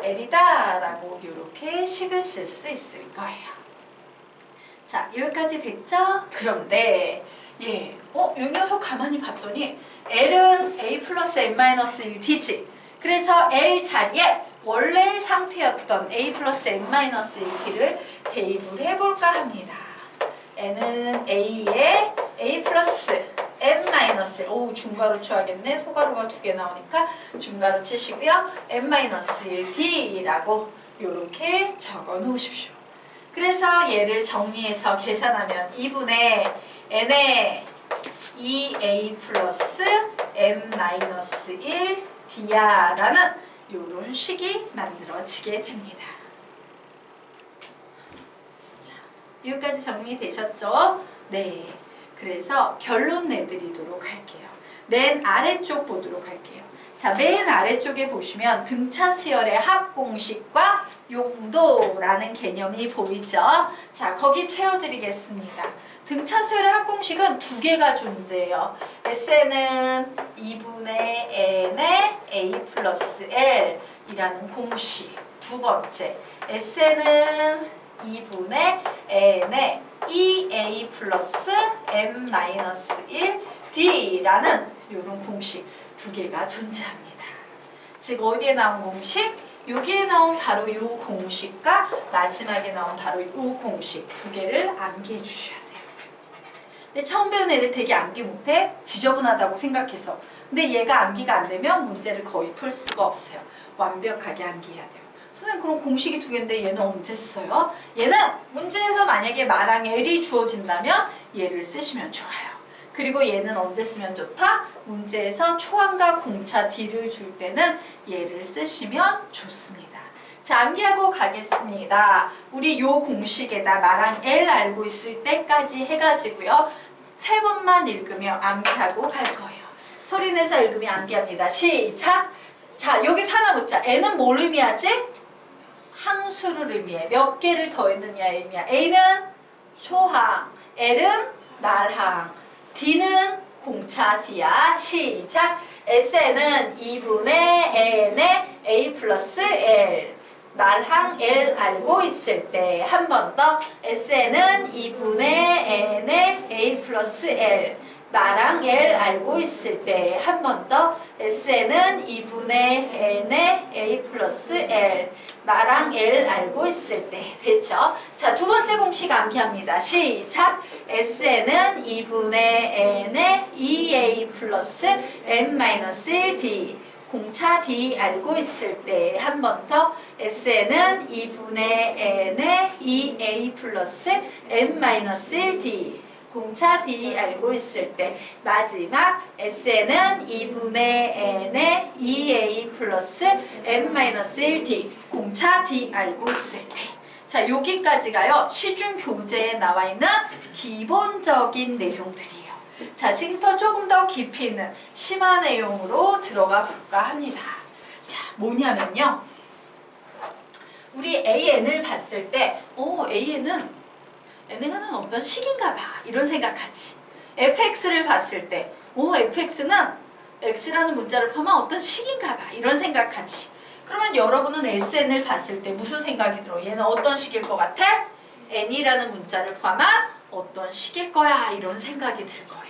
L이다 라고 이렇게 식을 쓸 수 있을 거예요. 자, 여기까지 됐죠? 그런데 이 녀석 가만히 봤더니 L은 A 플러스 N-1D지. 그래서 L 자리에 원래 상태였던 A 플러스 N-1D를 대입을 해볼까 합니다. N은 A에 A 플러스 N-1, 중괄호 쳐야겠네. 소괄호가 2개 나오니까 중괄호 치시고요. N-1D라고 이렇게 적어 놓으십시오. 그래서 얘를 정리해서 계산하면 2분의 N에 2A 플러스 N-1 D야라는 이런 식이 만들어지게 됩니다. 자, 여기까지 정리되셨죠? 네. 그래서 결론 내드리도록 할게요. 맨 아래쪽 보도록 할게요. 자, 맨 아래쪽에 보시면 등차 수열의 합공식과 용도라는 개념이 보이죠? 자, 거기 채워드리겠습니다. 등차 수열의 합공식은 2개가 존재해요. Sn은 2분의 N의 A 플러스 L 이라는 공식. 두 번째, Sn은 2분의 N의 2A 플러스 M-1 D라는 이런 공식 2개가 존재합니다. 즉 어디에 나온 공식? 여기에 나온 바로 이 공식과 마지막에 나온 바로 이 공식 2개를 암기해 주셔야 돼요. 근데 처음 배운 애들 되게 암기 못해? 지저분하다고 생각해서. 근데 얘가 암기가 안 되면 문제를 거의 풀 수가 없어요. 완벽하게 암기해야 돼요. 선생님 그럼 공식이 2개인데 얘는 언제 써요? 얘는 문제에서 만약에 마랑 L이 주어진다면 얘를 쓰시면 좋아요. 그리고 얘는 언제 쓰면 좋다? 문제에서 초항과 공차 D를 줄 때는 얘를 쓰시면 좋습니다. 자, 암기하고 가겠습니다. 우리 요 공식에다 마랑 L 알고 있을 때까지 해가지고요. 3번만 읽으며 암기하고 갈 거예요. 소리내서 읽으며 암기합니다. 시작! 자, 여기서 하나 묻자. N은 뭘 의미하지? 항수를 의미해. 몇 개를 더했느냐의 의미야. A는 초항, L은 날항, D는 공차 D야. 시작! Sn은 2분의 N의 A 플러스 L 날항 L 알고 있을 때 한 번 더 Sn은 2분의 N의 A 플러스 L 나랑 L 알고 있을 때 한 번 더 Sn은 2분의 N의 A 플러스 L 나랑 L 알고 있을 때 됐죠? 자, 두 번째 공식 암기합니다. 시작! Sn은 2분의 N의 2A 플러스 M-1 D 공차 D 알고 있을 때 한 번 더 Sn은 2분의 N의 2A 플러스 M-1 D 공차 D 알고 있을 때 마지막 Sn은 2분의 N의 2A 플러스 M-1 D 공차 D 알고 있을 때 자, 여기까지가요 시중 교재에 나와 있는 기본적인 내용들이에요. 자, 지금부터 조금 더 깊이 있는 심화 내용으로 들어가 볼까 합니다. 자, 뭐냐면요. 우리 AN을 봤을 때, AN은 어떤 식인가 봐. 이런 생각하지. fx를 봤을 때, fx는 x라는 문자를 포함한 어떤 식인가 봐. 이런 생각하지. 그러면 여러분은 sn을 봤을 때 무슨 생각이 들어? 얘는 어떤 식일 것 같아? n이라는 문자를 포함한 어떤 식일 거야. 이런 생각이 들 거예요.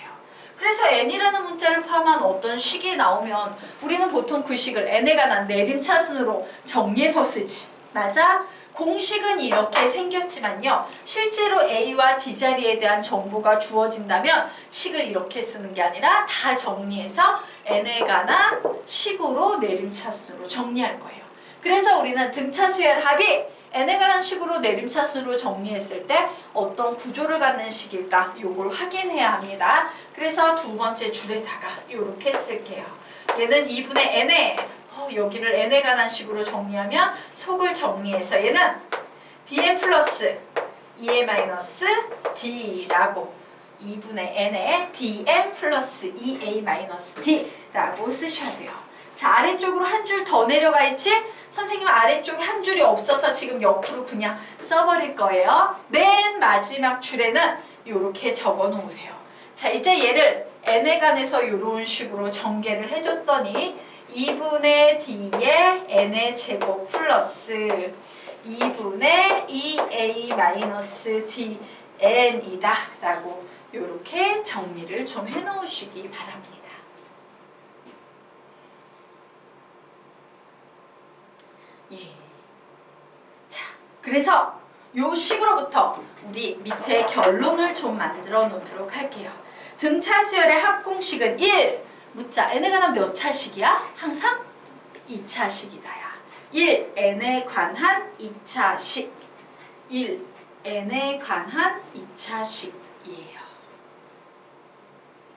그래서 n이라는 문자를 포함한 어떤 식이 나오면 우리는 보통 그 식을 n에 관한 내림차순으로 정리해서 쓰지. 맞아? 공식은 이렇게 생겼지만요. 실제로 A와 D 자리에 대한 정보가 주어진다면 식을 이렇게 쓰는 게 아니라 다 정리해서 n에 관한 식으로 내림차순으로 정리할 거예요. 그래서 우리는 등차 수열 합이 n에 관한 식으로 내림차순으로 정리했을 때 어떤 구조를 갖는 식일까? 요걸 확인해야 합니다. 그래서 두 번째 줄에다가 이렇게 쓸게요. 얘는 2분의 n에 여기를 n에 관한 식으로 정리하면 속을 정리해서 얘는 dn 플러스 2a 마이너스 d라고 2분의 n에 dn 플러스 2a 마이너스 d라고 쓰셔야 돼요. 자, 아래쪽으로 한 줄 더 내려가 있지? 선생님 아래쪽에 한 줄이 없어서 지금 옆으로 그냥 써버릴 거예요. 맨 마지막 줄에는 이렇게 적어 놓으세요. 자, 이제 얘를 n에 관해서 이런 식으로 전개를 해줬더니 2분의 D의 n의 제곱 플러스 2분의 2a 마이너스 dn이다 라고 이렇게 정리를 좀 해놓으시기 바랍니다. 예. 자, 그래서 요 식으로부터 우리 밑에 결론을 좀 만들어 놓도록 할게요. 등차 수열의 합공식은 1. 묻자. n에 관한 몇 차식이야? 항상 2차식이다. 야. 1. n에 관한 2차식. 1. n에 관한 2차식이에요.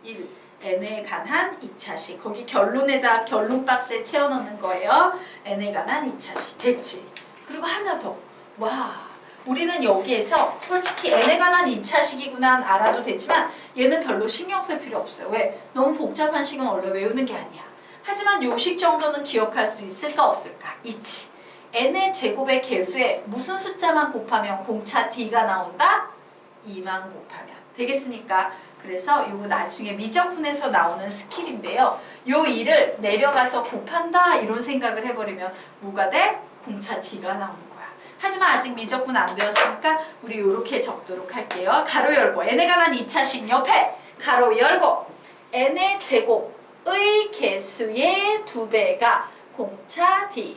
1. n에 관한 2차식. 거기 결론에다 결론 박스에 채워넣는 거예요. n에 관한 2차식. 됐지? 그리고 하나 더. 와. 우리는 여기에서 솔직히 n에 관한 2차식이구나 알아도 되지만 얘는 별로 신경 쓸 필요 없어요. 왜? 너무 복잡한 식은 원래 외우는 게 아니야. 하지만 요 식 정도는 기억할 수 있을까 없을까? 있지. n의 제곱의 개수에 무슨 숫자만 곱하면 공차 d가 나온다? 2만 곱하면. 되겠습니까? 그래서 요거 나중에 미적분에서 나오는 스킬인데요. 요 2를 내려가서 곱한다 이런 생각을 해버리면 뭐가 돼? 공차 d가 나오는 거야. 하지만 아직 미적분 안 배웠으니까 우리 요렇게 적도록 할게요. 가로 열고 n에 관한 2차식 옆에 가로 열고 n의 제곱의 개수의 2배가 공차 d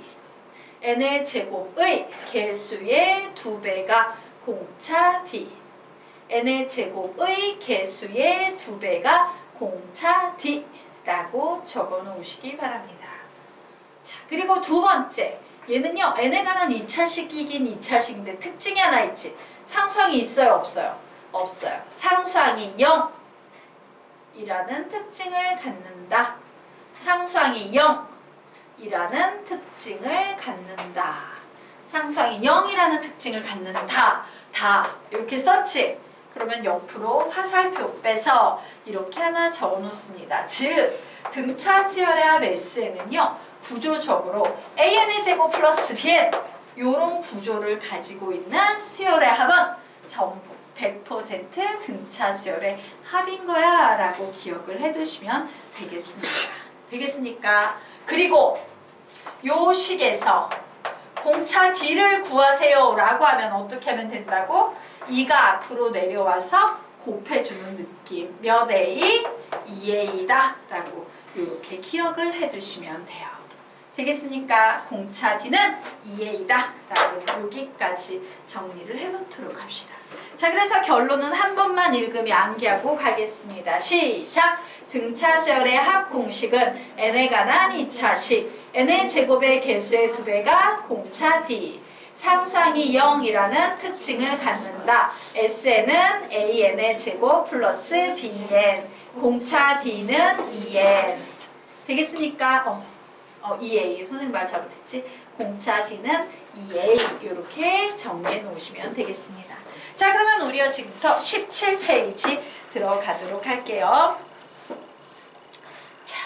n의 제곱의 개수의 2배가 공차 d n의 제곱의 개수의 2배가 공차 d 라고 적어 놓으시기 바랍니다. 자, 그리고 두 번째 얘는요 n에 관한 2차식이긴 2차식인데 특징이 하나 있지. 상수항이 있어요 없어요? 없어요. 상수항이 0이라는 특징을 갖는다. 상수항이 0이라는 특징을 갖는다. 상수항이 0이라는 특징을 갖는다. 다 이렇게 썼지? 그러면 옆으로 화살표 빼서 이렇게 하나 적어 놓습니다. 즉 등차 수열의 합 S는요 구조적으로 AN의 제곱 플러스 BN 요런 구조를 가지고 있는 수열의 합은 전부 100% 등차 수열의 합인 거야 라고 기억을 해두시면 되겠습니다. 되겠습니까? 그리고 요 식에서 공차 D를 구하세요 라고 하면 어떻게 하면 된다고? 2가 앞으로 내려와서 곱해주는 느낌. 몇 A? 2A다 라고 이렇게 기억을 해두시면 돼요. 되겠습니까? 공차 D는 2A다 라고 여기까지 정리를 해놓도록 합시다. 자, 그래서 결론은 한 번만 읽으며 암기하고 가겠습니다. 시작! 등차 수열의 합 공식은 n에 관한 2차식 n의 제곱의 개수의 2배가 공차 D 상수항이 0이라는 특징을 갖는다. Sn은 AN의 제곱 플러스 BN 공차 D는 2N 되겠습니까? 2A 선생님 말 잘못했지? 공차 D는 2A 이렇게 정리해 놓으시면 되겠습니다. 자, 그러면 우리가 지금부터 17페이지 들어가도록 할게요. 자,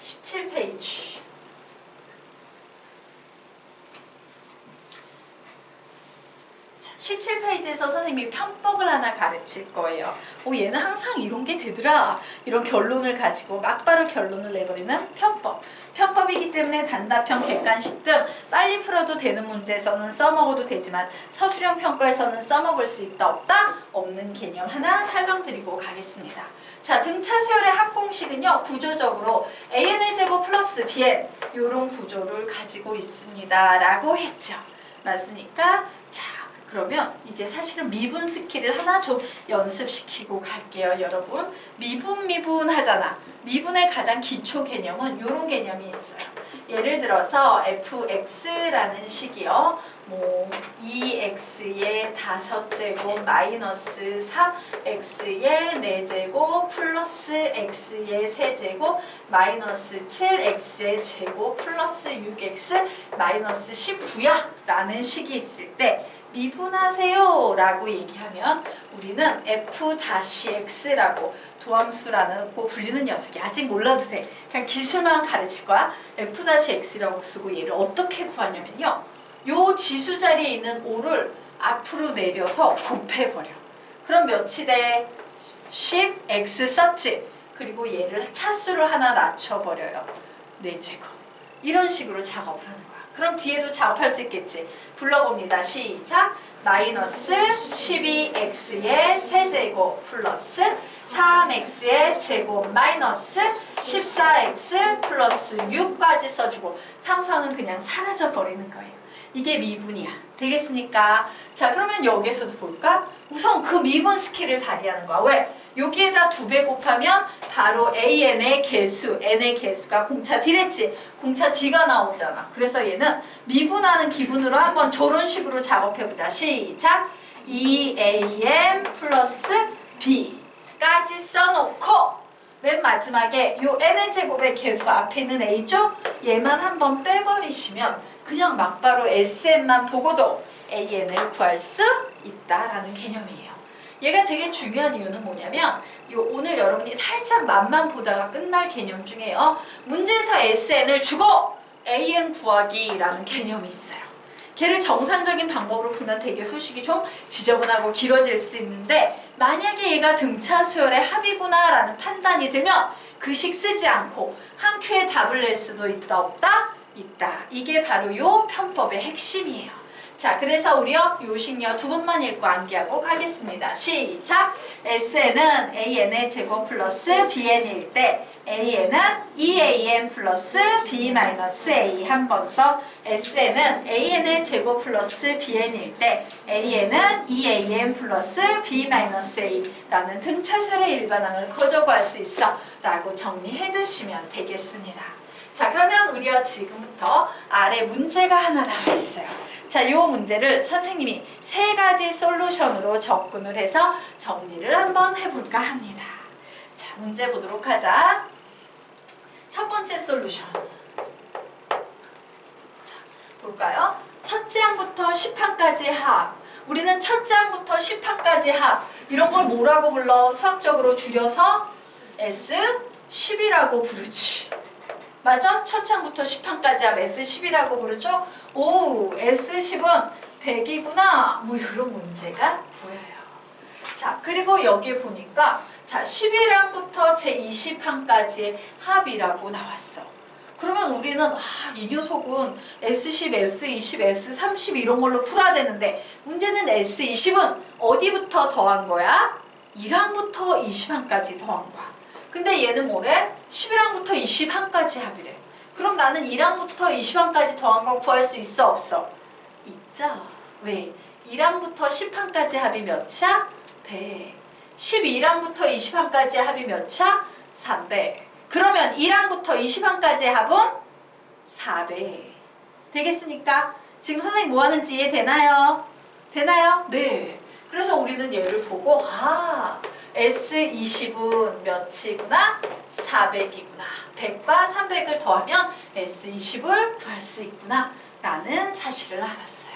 17페이지. 자, 17페이지에서 선생님이 편법을 하나 가르칠 거예요. 얘는 항상 이런 게 되더라. 이런 결론을 가지고 막바로 결론을 내버리는 편법. 편법이기 때문에 단답형, 객관식 등 빨리 풀어도 되는 문제에서는 써먹어도 되지만 서술형 평가에서는 써먹을 수 있다 없다? 없는 개념 하나 설명드리고 가겠습니다. 자, 등차 수열의 합공식은요 구조적으로 AN의 제곱 플러스 BN 이런 구조를 가지고 있습니다 라고 했죠. 맞습니까? 자, 그러면 이제 사실은 미분 스킬을 하나 좀 연습시키고 갈게요. 여러분 미분 하잖아. 미분의 가장 기초 개념은 이런 개념이 있어요. 예를 들어서 fx라는 식이요. 2x의 5제곱 마이너스 3x의 4제곱 플러스 x의 3제곱 마이너스 7x의 제곱 플러스 6x 마이너스 19야 라는 식이 있을 때 미분하세요 라고 얘기하면 우리는 f-x라고 도함수라고 불리는 녀석이 아직 몰라도 돼. 그냥 기술만 가르칠 거야. f-x라고 쓰고 얘를 어떻게 구하냐면요. 요 지수 자리에 있는 5를 앞으로 내려서 곱해버려. 그럼 몇이 돼? 10x 썼지? 그리고 얘를 차수를 하나 낮춰버려요. 4제곱. 이런 식으로 작업을 하는 거야. 그럼 뒤에도 작업할 수 있겠지. 불러봅니다. 시작. 마이너스 12x의 세제곱 플러스 3x의 제곱 마이너스 14x 플러스 6까지 써주고 상수항은 그냥 사라져 버리는 거예요. 이게 미분이야. 되겠습니까? 자, 그러면 여기에서도 볼까? 우선 그 미분 스킬을 발휘하는 거야. 왜? 여기에다 2배 곱하면 바로 AN의 개수, N의 개수가 공차 D랬지. 공차 D가 나오잖아. 그래서 얘는 미분하는 기분으로 한번 저런 식으로 작업해보자. 시작! 2AM 플러스 B까지 써놓고 맨 마지막에 요 N의 제곱의 개수 앞에 있는 A죠? 얘만 한번 빼버리시면 그냥 막바로 SN만 보고도 AN을 구할 수 있다라는 개념이에요. 얘가 되게 중요한 이유는 뭐냐면 오늘 여러분이 살짝 맛만 보다가 끝날 개념 중에요. 문제에서 SN을 주고 AN 구하기라는 개념이 있어요. 걔를 정상적인 방법으로 풀면 되게 수식이 좀 지저분하고 길어질 수 있는데 만약에 얘가 등차 수열의 합이구나 라는 판단이 들면 그 식 쓰지 않고 한 큐에 답을 낼 수도 있다 없다? 있다. 이게 바로 요 편법의 핵심이에요. 자, 그래서 우리요 요식요 2번만 읽고 암기하고 가겠습니다. 시작! SN은 AN의 제곱 플러스 BN일 때 AN은 2AN 플러스 B 마이너스 A. 한 번 더. SN은 AN의 제곱 플러스 BN일 때 AN은 2AN 플러스 B 마이너스 A 라는 등차설의 일반항을 거저 구할 수 있어 라고 정리해 두시면 되겠습니다. 자, 그러면 우리요 지금부터 아래 문제가 하나 나와 있어요. 자, 요 문제를 선생님이 3가지 솔루션으로 접근을 해서 정리를 한번 해볼까 합니다. 자, 문제 보도록 하자. 첫 번째 솔루션. 자, 볼까요? 첫째 항부터 10항까지 합. 우리는 첫째 항부터 10항까지 합. 이런 걸 뭐라고 불러? 수학적으로 줄여서 S10이라고 부르지. 맞아? 첫째 항부터 10항까지 합 S10이라고 부르죠? 오, S10은 100이구나. 뭐 이런 문제가 보여요. 자, 그리고 여기에 보니까 자, 11항부터 제20항까지의 합이라고 나왔어. 그러면 우리는 이 녀석은 S10, S20, S30 이런 걸로 풀어야 되는데 문제는 S20은 어디부터 더한 거야? 1항부터 20항까지 더한 거야. 근데 얘는 뭐래? 11항부터 20항까지 합이래. 그럼 나는 1항부터 20항까지 더한 거 구할 수 있어 없어? 있죠. 왜? 1항부터 10항까지 합이 몇이야? 100. 12항부터 20항까지 합이 몇이야? 300. 그러면 1항부터 20항까지 합은 400. 되겠습니까? 지금 선생님 뭐 하는지 이해되나요? 되나요? 네. 그래서 우리는 얘를 보고 S20은 몇이구나? 400이구나. 100과 300을 더하면 S20을 구할 수 있구나 라는 사실을 알았어요.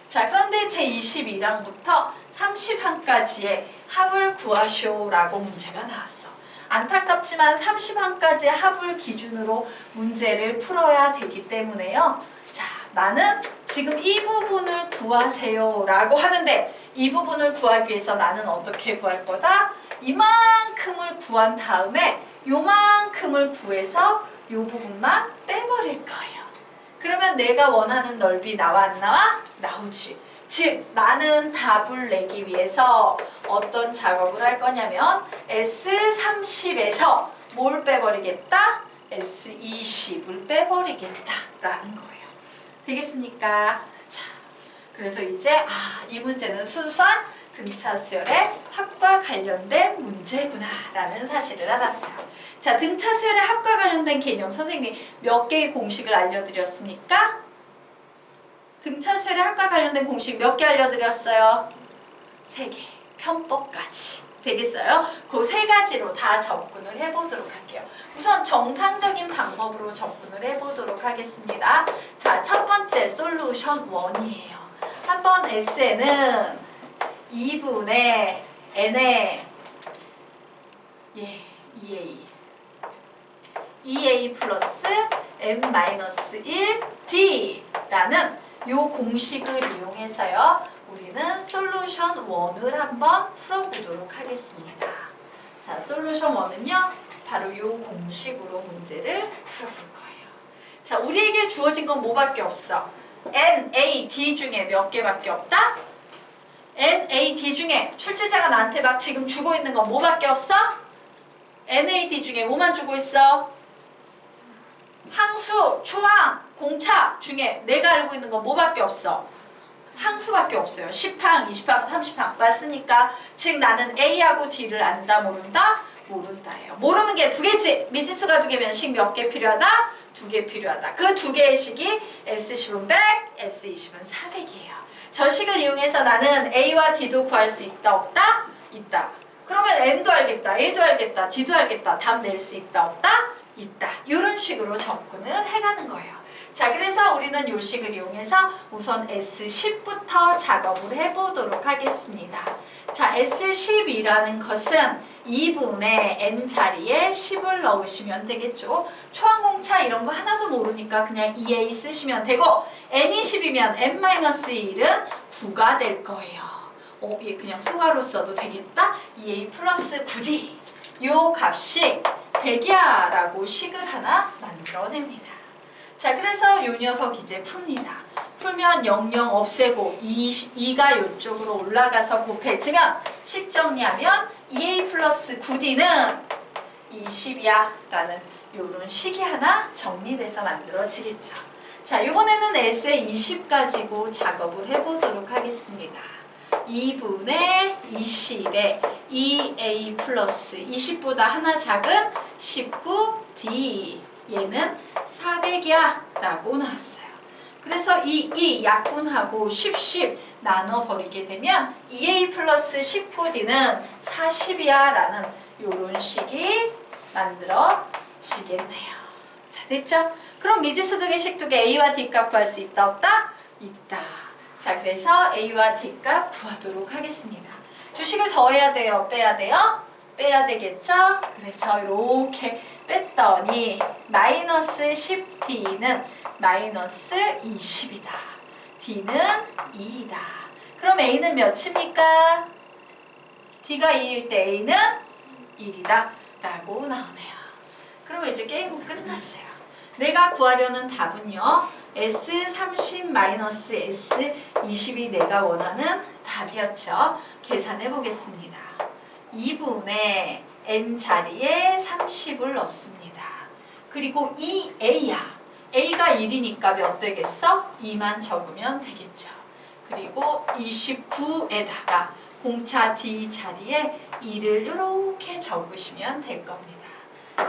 자, 그런데 제21항부터 30항까지의 합을 구하시오 라고 문제가 나왔어. 안타깝지만 30항까지 합을 기준으로 문제를 풀어야 되기 때문에요. 자, 나는 지금 이 부분을 구하세요 라고 하는데 이 부분을 구하기 위해서 나는 어떻게 구할 거다? 이만큼을 구한 다음에 요만큼을 구해서 요 부분만 빼버릴 거예요. 그러면 내가 원하는 넓이 나와 안 나와? 나오지. 즉 나는 답을 내기 위해서 어떤 작업을 할 거냐면 S30에서 뭘 빼버리겠다? S20을 빼버리겠다 라는 거예요. 되겠습니까? 자, 그래서 이제 이 문제는 순수한 등차 수열의 합과 관련된 문제구나 라는 사실을 알았어요. 자, 등차 수열의 합과 관련된 개념 선생님이 몇 개의 공식을 알려드렸습니까? 등차 수열의 합과 관련된 공식 몇 개 알려드렸어요? 3개. 편법까지. 되겠어요? 그 3가지로 다 접근을 해보도록 할게요. 우선 정상적인 방법으로 접근을 해보도록 하겠습니다. 자, 첫 번째 솔루션 1이에요. 한번 Sn은 2분의 N의 2A 플러스 M-1 D라는 요 공식을 이용해서요. 우리는 솔루션 1을 한번 풀어보도록 하겠습니다. 자, 솔루션 1은요. 바로 요 공식으로 문제를 풀어볼 거예요. 자, 우리에게 주어진 건 뭐밖에 없어? N, A, D 중에 몇 개밖에 없다? N, A, D 중에 출제자가 나한테 막 지금 주고 있는 건 뭐밖에 없어? N, A, D 중에 뭐만 주고 있어? 항수, 초항, 공차 중에 내가 알고 있는 건 뭐밖에 없어? 항수밖에 없어요. 10항, 20항, 30항. 맞습니까? 즉 나는 A하고 D를 안다, 모른다? 모른다예요. 모르는 게 두 개지. 미지수가 두 개면 식 몇 개 필요하다? 두 개 필요하다. 그 두 개의 식이 S10은 100, S20은 400이에요. 저 식을 이용해서 나는 A와 D도 구할 수 있다, 없다? 있다. 그러면 N도 알겠다, A도 알겠다, D도 알겠다. 답 낼 수 있다, 없다? 있다. 이런 식으로 접근을 해가는 거예요. 자, 그래서 우리는 이 식을 이용해서 우선 S10부터 작업을 해보도록 하겠습니다. 자, S10이라는 것은 2분의 n 자리에 10을 넣으시면 되겠죠. 초항공차 이런 거 하나도 모르니까 그냥 2a 쓰시면 되고, n이 10이면 n-1은 9가 될 거예요. 얘 그냥 소가로 써도 되겠다. 2a 플러스 9d. 요 값이 100이야 라고 식을 하나 만들어냅니다. 자, 그래서 요 녀석 이제 풉니다. 풀면 00 없애고 2가 이쪽으로 올라가서 곱해지면 식 정리하면 2a 플러스 9d는 20이야 라는 요런 식이 하나 정리돼서 만들어지겠죠. 자, 이번에는 S의 20 가지고 작업을 해보도록 하겠습니다. 2분의 20에 2a 플러스 20보다 하나 작은 19d, 얘는 400이야 라고 나왔어요. 그래서 이 약분하고 10 나눠버리게 되면 2a 플러스 19d는 40이야 라는 요런 식이 만들어지겠네요. 자, 됐죠? 그럼 미지수 두 개, 식 두 개, a와 d 값 구할 수 있다, 없다? 있다. 자, 그래서 a와 d 값 구하도록 하겠습니다. 주식을 더해야 돼요, 빼야 돼요? 빼야 되겠죠? 그래서 이렇게 뺐더니 마이너스 10d는 마이너스 20이다. d는 2이다. 그럼 a는 몇입니까? d가 2일 때 a는 1이다 라고 나오네요. 그럼 이제 게임은 끝났어요. 내가 구하려는 답은요, S30 마이너스 S20이 내가 원하는 답이었죠. 계산해 보겠습니다. 2분의 n 자리에 30을 넣습니다. 그리고 2a야. a가 1이니까 몇 되겠어? 2만 적으면 되겠죠. 그리고 29에다가 공차 d 자리에 2를 이렇게 적으시면 될 겁니다.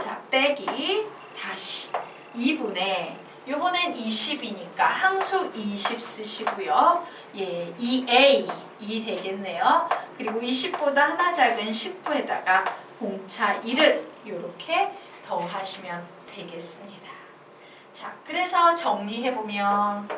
자, 빼기 다시 2분의, 요번엔 20이니까 항수 20 쓰시고요. 예, 2a 2 되겠네요. 그리고 20보다 하나 작은 19에다가 공차 2를 이렇게 더하시면 되겠습니다. 자, 그래서 정리해보면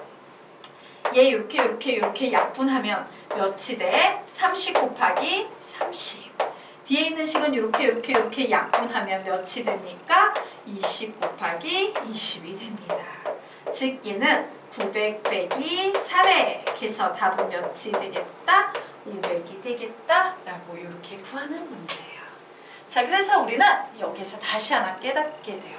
얘 이렇게 약분하면 몇이 돼? 30 곱하기 30. 뒤에 있는 식은 이렇게 약분하면 몇이 됩니까? 20 곱하기 20이 됩니다. 즉 얘는 900 빼기 400 해서 답은 몇이 되겠다? 500이 되겠다 라고 이렇게 구하는 문제예요. 자, 그래서 우리는 여기서 다시 하나 깨닫게 돼요.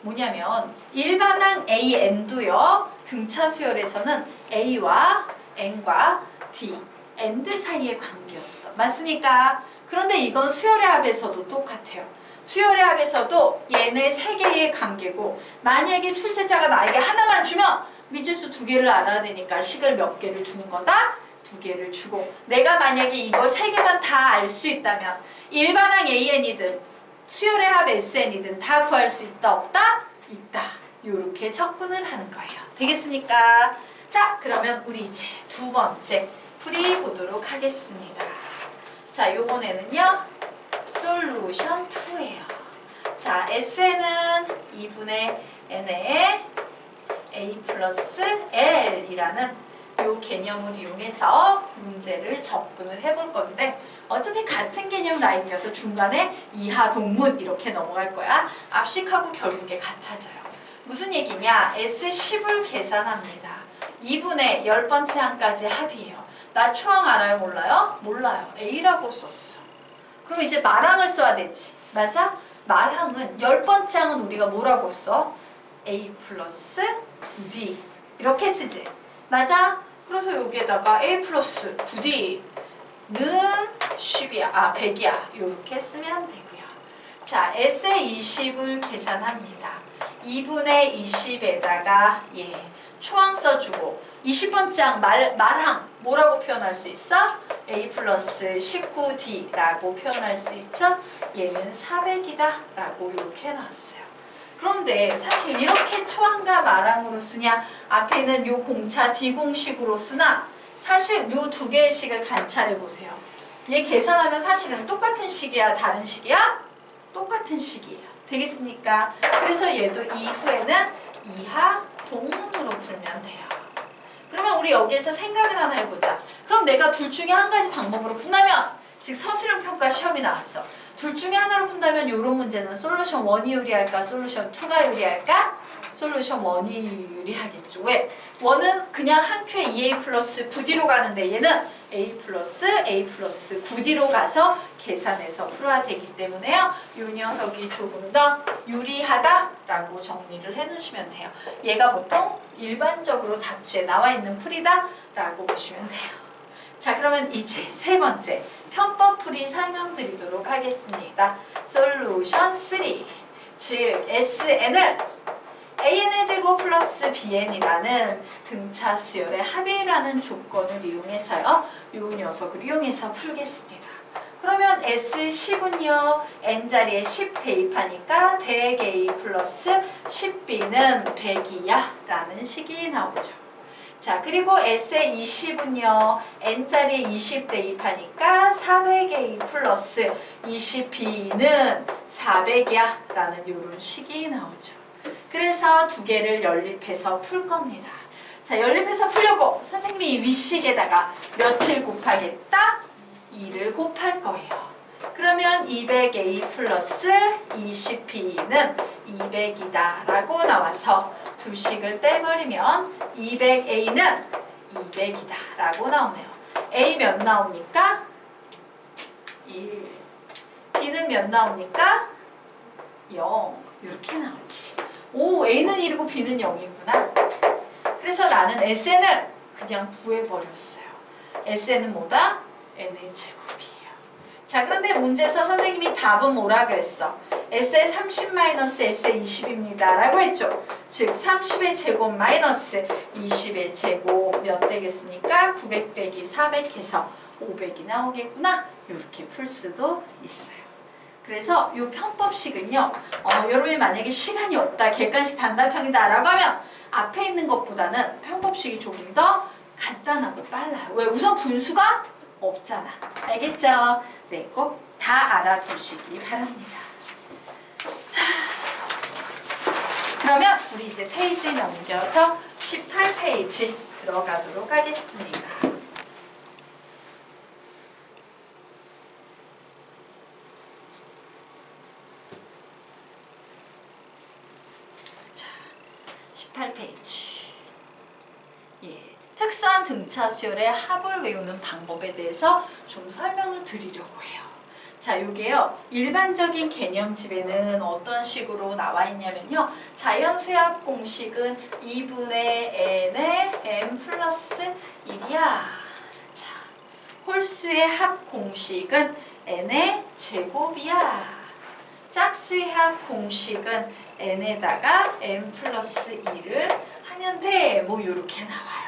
뭐냐면 일반항 AN도요, 등차 수열에서는 A와 N과 D, AND 사이의 관계였어. 맞습니까? 그런데 이건 수열의 합에서도 똑같아요. 수열의 합에서도 얘네 세 개의 관계고, 만약에 출제자가 나에게 하나만 주면 미지수 두 개를 알아야 되니까 식을 몇 개를 주는 거다? 두 개를 주고, 내가 만약에 이거 세 개만 다 알 수 있다면 일반항 AN이든 수열의 합 SN이든 다 구할 수 있다, 없다? 있다. 요렇게 접근을 하는 거예요. 되겠습니까? 자, 그러면 우리 이제 두 번째 풀이 보도록 하겠습니다. 자, 요번에는요, 솔루션 2예요. 자, SN은 2분의 n에 a 플러스 l이라는 요 개념을 이용해서 문제를 접근을 해볼 건데, 어차피 같은 개념 라인이어서 중간에 이하 동문 이렇게 넘어갈 거야. 앞식하고 결국에 같아져요. 무슨 얘기냐? S10을 계산합니다. 2분의 10번째 항까지 합이에요. 나 초항 알아요? 몰라요? 몰라요. A라고 썼어. 그럼 이제 말항을 써야 되지. 맞아? 말항은 10번째 항은 우리가 뭐라고 써? A 플러스 9D 이렇게 쓰지. 맞아? 그래서 여기에다가 A 플러스 9D는 10이야. 100이야. 이렇게 쓰면 되고요. 자, S의 20을 계산합니다. 2분의 20에다가 초항 써주고 20번째 항 말항 뭐라고 표현할 수 있어? A 플러스 19D라고 표현할 수 있죠? 얘는 400이다 라고 이렇게 나왔어요. 그런데 사실 이렇게 초항과 말항으로 쓰냐 앞에는 요 공차 D 공식으로 쓰나 사실 요 두 개의 식을 관찰해 보세요. 얘 계산하면 사실은 똑같은 식이야? 다른 식이야? 똑같은 식이에요. 되겠습니까? 그래서 얘도 이후에는 이하 동문으로 풀면 돼요. 그러면 우리 여기에서 생각을 하나 해보자. 그럼 내가 둘 중에 한 가지 방법으로 푼다면 즉 서술형 평가 시험이 나왔어. 둘 중에 하나로 푼다면 이런 문제는 솔루션 1이 유리할까? 솔루션 2가 유리할까? 솔루션 1이 유리하겠죠. 왜? 1은 그냥 한 큐에 2a 플러스 9d로 가는데 얘는 a 플러스 9d로 가서 계산해서 풀어야 되기 때문에요. 이 녀석이 조금 더 유리하다라고 정리를 해놓으시면 돼요. 얘가 보통 일반적으로 답지에 나와 있는 풀이다라고 보시면 돼요. 자, 그러면 이제 세 번째 편법 풀이 설명드리도록 하겠습니다. 솔루션 3 즉 SN을 AN의 제곱 플러스 BN이라는 등차 수열의 합의라는 조건을 이용해서요. 이 녀석을 이용해서 풀겠습니다. 그러면 S10은요. N자리에 10 대입하니까 100A 플러스 10B는 100이야 라는 식이 나오죠. 자, 그리고 S의 20은요. N자리에 20 대입하니까 400A 플러스 20B는 400이야 라는 이런 식이 나오죠. 그래서 두 개를 연립해서 풀 겁니다. 자, 연립해서 풀려고 선생님이 이 윗식에다가 며칠 곱하겠다? 2를 곱할 거예요. 그러면 200A 플러스 20B는 200이다 라고 나와서 두 식을 빼버리면 200A는 200이다 라고 나오네요. A 몇 나옵니까? 1. B는 몇 나옵니까? 0. 이렇게 나오지. 오, A는 1이고 B는 0이구나. 그래서 나는 SN을 그냥 구해버렸어요. SN은 뭐다? N의 제곱이에요. 자, 그런데 문제에서 선생님이 답은 뭐라 그랬어? S의 30 마이너스 S의 20입니다. 라고 했죠. 즉 30의 제곱 마이너스 20의 제곱 몇 되겠습니까? 900 빼기 400 해서 500이 나오겠구나. 이렇게 풀 수도 있어요. 그래서 이 편법식은요. 여러분이 만약에 시간이 없다, 객관식 단답형이다 라고 하면 앞에 있는 것보다는 편법식이 조금 더 간단하고 빨라요. 왜? 우선 분수가 없잖아. 알겠죠? 네, 꼭 다 알아두시기 바랍니다. 자, 그러면 우리 이제 페이지 넘겨서 18페이지 들어가도록 하겠습니다. 자, 18페이지. 특수한 등차 수열의 합을 외우는 방법에 대해서 좀 설명을 드리려고 해요. 자, 요게요. 일반적인 개념집에는 어떤 식으로 나와 있냐면요. 자연수합 공식은 2분의 n의 n 플러스 1이야. 자, 홀수의 합 공식은 n의 제곱이야. 짝수의 합 공식은 n에다가 n 플러스 1을 하면 돼. 뭐 요렇게 나와요.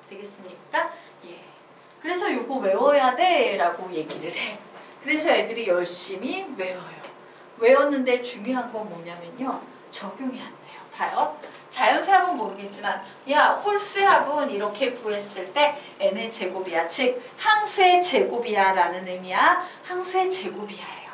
되겠습니까? 예. 그래서 요거 외워야 돼 라고 얘기를 해. 그래서 애들이 열심히 외워요. 외웠는데 중요한 건 뭐냐면요. 적용이 안 돼요. 봐요. 자연수합은 모르겠지만 야, 홀수합은 이렇게 구했을 때 n의 제곱이야. 즉 항수의 제곱이야 라는 의미야. 항수의 제곱이야예요.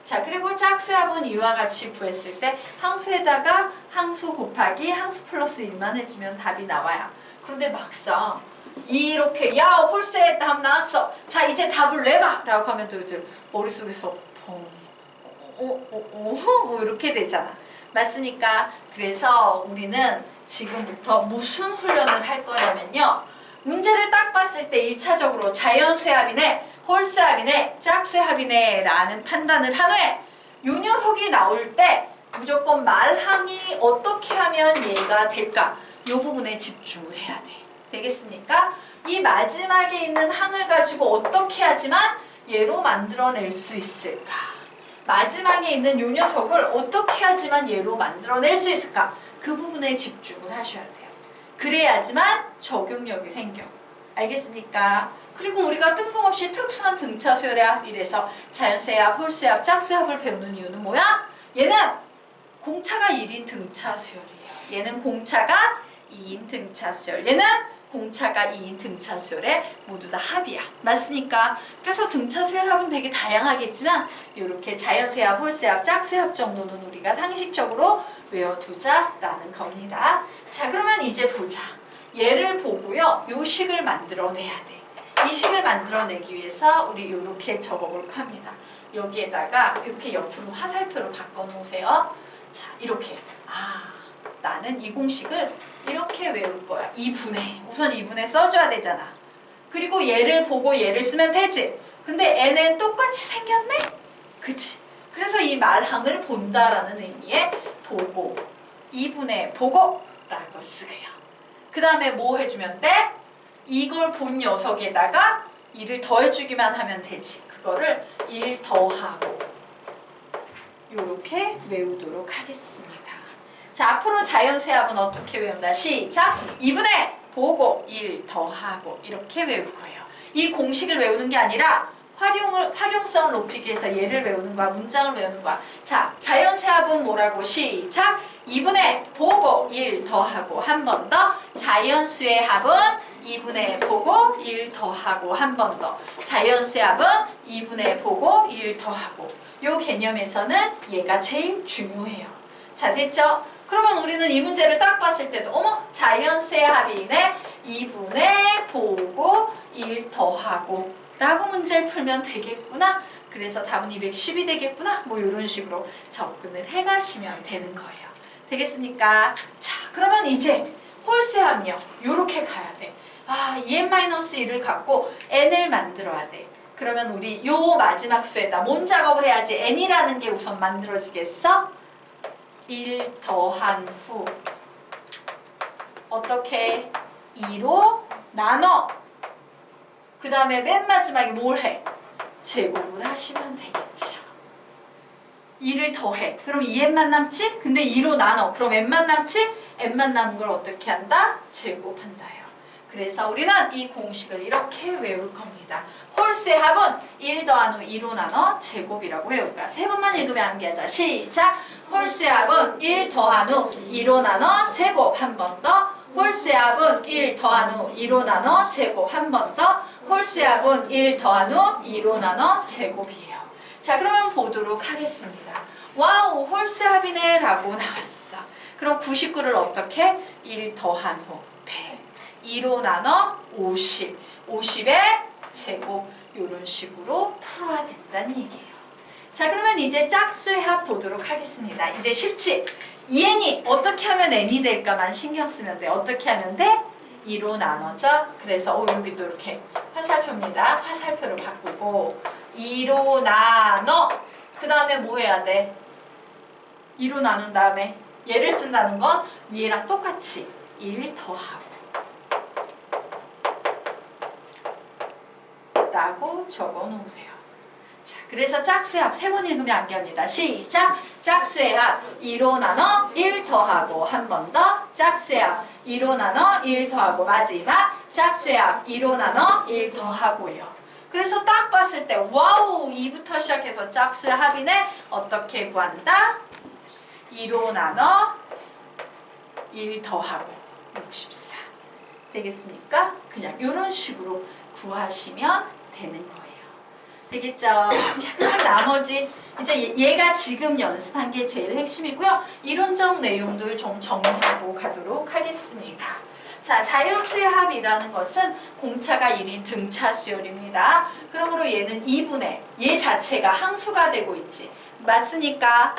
자, 그리고 짝수합은 이와 같이 구했을 때 항수에다가 항수 곱하기 항수 플러스 1만 해주면 답이 나와요. 그런데 막상 이렇게 야, 홀수의 답 나왔어. 자, 이제 답을 내봐 라고 하면 너희들 머릿속에서 뭐 이렇게 되잖아. 맞습니까? 그래서 우리는 지금부터 무슨 훈련을 할 거냐면요. 문제를 딱 봤을 때 1차적으로 자연수합이네, 홀수합이네, 짝수합이네 라는 판단을 한 후에 요 녀석이 나올 때 무조건 말항이 어떻게 하면 얘가 될까? 이 부분에 집중을 해야 돼. 되겠습니까? 이 마지막에 있는 항을 가지고 어떻게 하지만 얘로 만들어낼 수 있을까? 마지막에 있는 요 녀석을 어떻게 하지만 얘로 만들어낼 수 있을까? 그 부분에 집중을 하셔야 돼요. 그래야지만 적용력이 생겨. 알겠습니까? 그리고 우리가 뜬금없이 특수한 등차 수열의 합 이래서 자연수의 합, 홀수의 합, 짝수의 합을 배우는 이유는 뭐야? 얘는 공차가 1인 등차 수열이에요. 얘는 공차가 2인 등차 수열. 얘는 공차가 2인 등차 수열의 모두 다 합이야. 맞습니까? 그래서 등차 수열 합은 되게 다양하겠지만 이렇게 자연수의 합, 홀수의 합, 짝수의 합 정도는 우리가 상식적으로 외워두자라는 겁니다. 자, 그러면 이제 보자. 얘를 보고요. 요 식을 만들어내야 돼. 이 식을 만들어내기 위해서 우리 이렇게 적어볼까 합니다. 여기에다가 이렇게 옆으로 화살표로 바꿔놓으세요. 자, 이렇게. 나는 이 공식을 이렇게 외울 거야. 2분의. 우선 2분의 써줘야 되잖아. 그리고 얘를 보고 얘를 쓰면 되지. 근데 n은 똑같이 생겼네? 그치? 그래서 이 말항을 본다라는 의미의 보고. 2분의 보고라고 쓰게요. 그 다음에 뭐 해주면 돼? 이걸 본 녀석에다가 1을 더해주기만 하면 되지. 그거를 1 더하고 요렇게 외우도록 하겠습니다. 자, 앞으로 자연수의 합은 어떻게 외운다? 시작! 2분의 보고 1 더하고 이렇게 외울 거예요. 이 공식을 외우는 게 아니라 활용성을 높이기 위해서 얘를 외우는 거야. 문장을 외우는 거야. 자, 자연수의 합은 뭐라고? 시작! 2분의 보고 1 더하고 한 번 더. 자연수의 합은 2분의 보고 1 더하고 한 번 더. 자연수의 합은 2분의 보고 1 더하고. 요 개념에서는 얘가 제일 중요해요. 자, 됐죠? 그러면 우리는 이 문제를 딱 봤을 때도 어머! 자연수의 합이네 2분의 보고 1 더하고 라고 문제를 풀면 되겠구나. 그래서 답은 210이 되겠구나. 뭐 이런 식으로 접근을 해가시면 되는 거예요. 되겠습니까? 자, 그러면 이제 홀수의 합요. 요렇게 가야 돼. 2n-1을 갖고 n을 만들어야 돼. 그러면 우리 요 마지막 수에다 뭔 작업을 해야지 n이라는 게 우선 만들어지겠어? 1 더한 후 어떻게? 2로 나눠. 그 다음에 맨 마지막에 뭘 해? 제곱을 하시면 되겠죠. 2를 더해. 그럼 2n만 남지? 근데 2로 나눠. 그럼 n만 남지? n만 남은 걸 어떻게 한다? 제곱한다요. 그래서 우리는 이 공식을 이렇게 외울 겁니다. 홀수의 합은 1 더한 후 2로 나눠 제곱이라고 외울까? 세 번만 읽으면 암기하자. 시작! 홀수의 합은 1 더한 후 2로 나눠 제곱 한 번 더. 홀수의 합은 1 더한 후 2로 나눠 제곱 한 번 더. 홀수의 합은 1 더한 후 2로 나눠 제곱이에요. 자, 그러면 보도록 하겠습니다. 와우, 홀수의 합이네 라고 나왔어. 그럼 99를 어떻게? 1 더한 후 100. 2로 나눠 50. 50의 제곱 이런 식으로 풀어야 된다는 얘기예요. 자, 그러면 이제 짝수의 합 보도록 하겠습니다. 이제 쉽지? 2n이 어떻게 하면 n이 될까만 신경 쓰면 돼. 어떻게 하면 돼? 2로 나눠져. 그래서 여기도 이렇게 화살표입니다. 화살표를 바꾸고 2로 나눠. 그 다음에 뭐 해야 돼? 2로 나눈 다음에 얘를 쓴다는 건 위에랑 똑같이 1 더하고 라고 적어 놓으세요. 자, 그래서 짝수의 합 세 번 읽으면 암기합니다. 시작! 짝수의 합 2로 나눠 1 더하고 한 번 더. 짝수의 합 2로 나눠 1 더하고 마지막. 짝수의 합 2로 나눠 1 더하고요. 그래서 딱 봤을 때 와우! 2부터 시작해서 짝수의 합이네. 어떻게 구한다? 2로 나눠 1 더하고 64. 되겠습니까? 그냥 이런 식으로 구하시면 되는 거예요. 되겠죠? 자, 그럼 나머지 이제 얘가 지금 연습한 게 제일 핵심이고요. 이론적 내용들 좀 정리하고 가도록 하겠습니다. 자, 자연수의 합이라는 것은 공차가 1인 등차 수열입니다. 그러므로 얘는 2분의 얘 자체가 항수가 되고 있지. 맞습니까?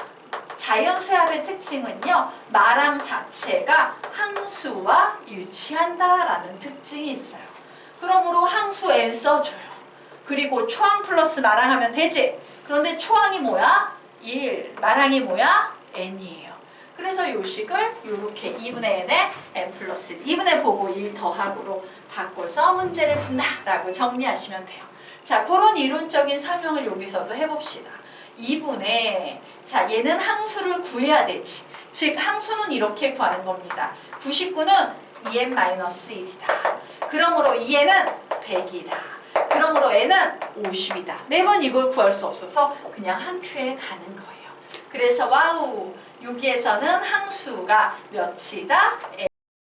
자연수의 합의 특징은요. 말항 자체가 항수와 일치한다라는 특징이 있어요. 그러므로 항수 n 써줘요. 그리고 초항 플러스 말항 하면 되지. 그런데 초항이 뭐야? 1. 말항이 뭐야? n이에요. 그래서 요식을 이렇게 2분의 n에 n 플러스 2분의 보고 1 더하고로 바꿔서 문제를 푼다라고 정리하시면 돼요. 자, 그런 이론적인 설명을 여기서도 해봅시다. 2분의 자, 얘는 항수를 구해야 되지. 즉 항수는 이렇게 구하는 겁니다. 99는 2n-1이다. 그러므로 2n은 100이다. 그러므로 n은 50이다. 매번 이걸 구할 수 없어서 그냥 한 큐에 가는 거예요. 그래서 와우, 여기에서는 항수가 몇이다?